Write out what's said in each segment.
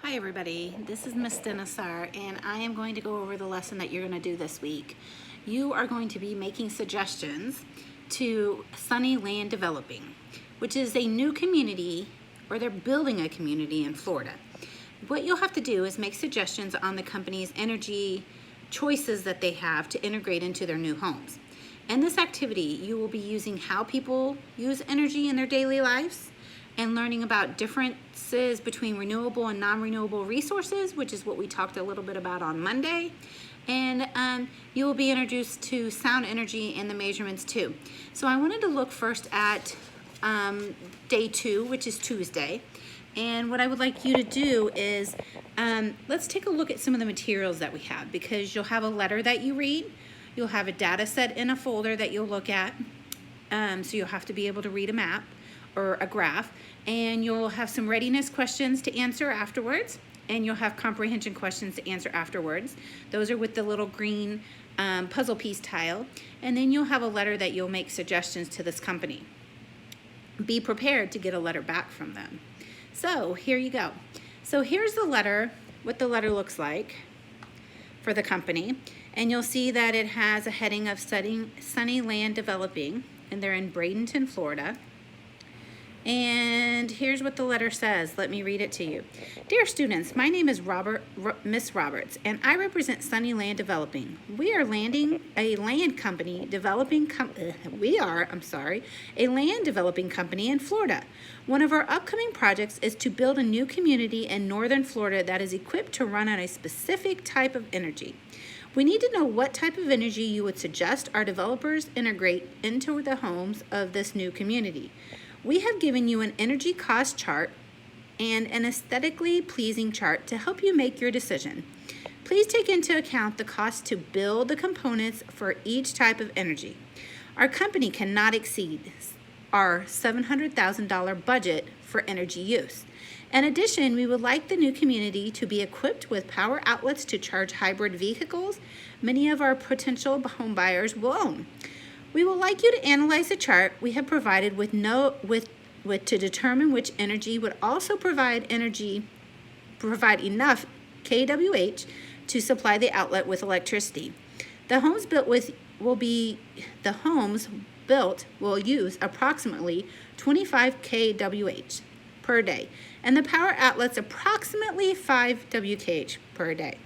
Hi everybody, this is Miss Denisar and I am going to go over the lesson that you're going to do this week. You are going to be making suggestions to Sunny Land Developing, which is a new community, or they're building a community in Florida. What you'll have to do is make suggestions on the company's energy choices that they have to integrate into their new homes. In this activity, you will be using how people use energy in their daily lives, and learning about differences between renewable and non-renewable resources, which is what we talked a little bit about on Monday. And you will be introduced to sound energy and the measurements too. So I wanted to look first at day 2, which is Tuesday. And what I would like you to do is, let's take a look at some of the materials that we have, because you'll have a letter that you read, you'll have a data set in a folder that you'll look at, so you'll have to be able to read a map or a graph, and you'll have some readiness questions to answer afterwards, and you'll have comprehension questions to answer afterwards. Those are with the little green puzzle piece tile, and then you'll have a letter that you'll make suggestions to this company. Be prepared to get a letter back from them. So here you go. So here's the letter, what the letter looks like for the company, and you'll see that it has a heading of Sunny Land Developing, and they're in Bradenton, Florida. And here's what the letter says. Let me read it to you. Dear students, my name is Miss Roberts, and I represent Sunny Land Developing. We are a land developing company in Florida. One of our upcoming projects is to build a new community in northern Florida that is equipped to run on a specific type of energy. We need to know what type of energy you would suggest our developers integrate into the homes of this new community. We have given you an energy cost chart and an aesthetically pleasing chart to help you make your decision. Please take into account the cost to build the components for each type of energy. Our company cannot exceed our $700,000 budget for energy use. In addition, we would like the new community to be equipped with power outlets to charge hybrid vehicles many of our potential home buyers will own. We would like you to analyze the chart we have provided to determine which energy would also provide enough kWh to supply the outlet with electricity. The homes built will use approximately 25 kWh per day, and the power outlets approximately 5 WKH per day.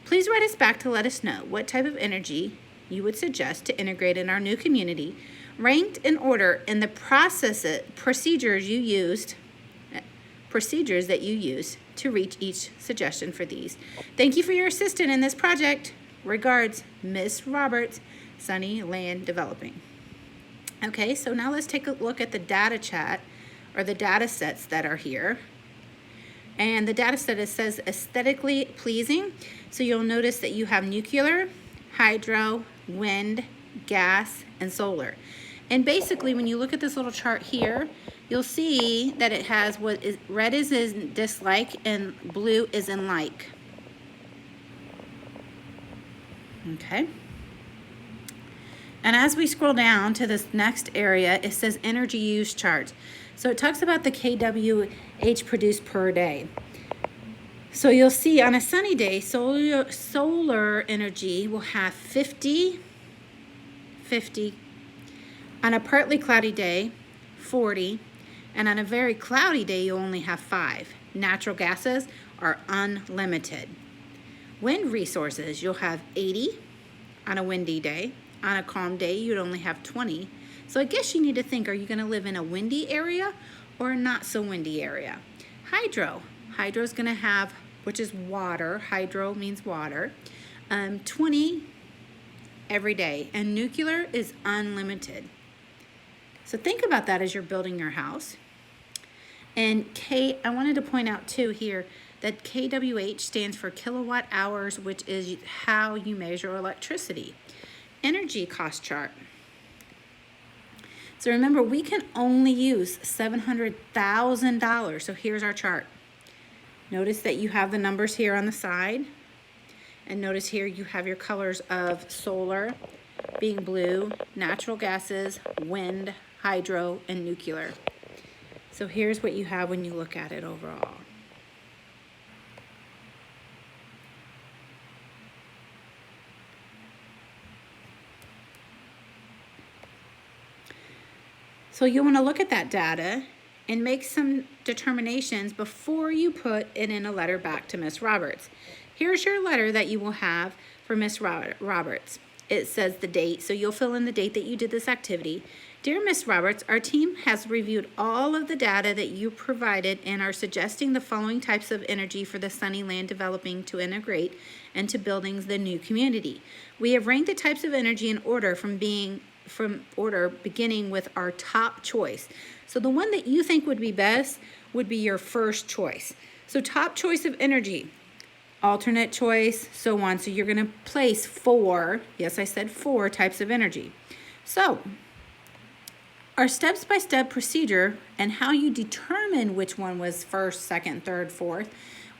Please write us back to let us know what type of energy you would suggest to integrate in our new community, ranked in order in the procedures that you used to reach each suggestion for these. Thank you for your assistance in this project. Regards, Miss Roberts, Sunny Land Developing. Okay, so now let's take a look at the data chat, or the data sets that are here. And the data set, it says aesthetically pleasing. So you'll notice that you have nuclear, hydro, wind, gas, and solar. And basically, when you look at this little chart here, you'll see that it has what is red is in dislike and blue is in like. Okay. And as we scroll down to this next area, it says energy use chart. So it talks about the kWh produced per day. So you'll see on a sunny day, solar energy will have 50. On a partly cloudy day, 40. And on a very cloudy day, you'll only have 5. Natural gases are unlimited. Wind resources, you'll have 80 on a windy day. On a calm day, you'd only have 20. So I guess you need to think, are you going to live in a windy area or a not so windy area? Hydro is going to have, which is water, hydro means water, 20 every day. And nuclear is unlimited. So think about that as you're building your house. And I wanted to point out too here that kWh stands for kilowatt hours, which is how you measure electricity. Energy cost chart. So remember, we can only use $700,000. So here's our chart. Notice that you have the numbers here on the side. And notice here you have your colors of solar being blue, natural gases, wind, hydro, and nuclear. So here's what you have when you look at it overall. So you want to look at that data and make some determinations before you put it in a letter back to Miss Roberts. Here's your letter that you will have for Miss Roberts. It says the date, so you'll fill in the date that you did this activity. Dear Miss Roberts, our team has reviewed all of the data that you provided and are suggesting the following types of energy for the Sunny Land Developing to integrate into building the new community. We have ranked the types of energy in order beginning with our top choice. So the one that you think would be best would be your first choice. So top choice of energy, alternate choice, so on. So you're going to place 4, yes, I said 4 types of energy. So our step-by-step procedure and how you determine which one was first, second, third, fourth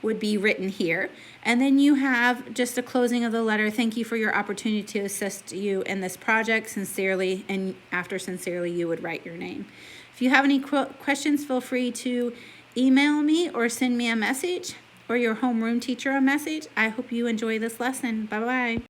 would be written here. And then you have just a closing of the letter. Thank you for your opportunity to assist you in this project. Sincerely, and after sincerely, you would write your name. If you have any questions, feel free to email me or send me a message, or your homeroom teacher a message. I hope you enjoy this lesson. Bye-bye.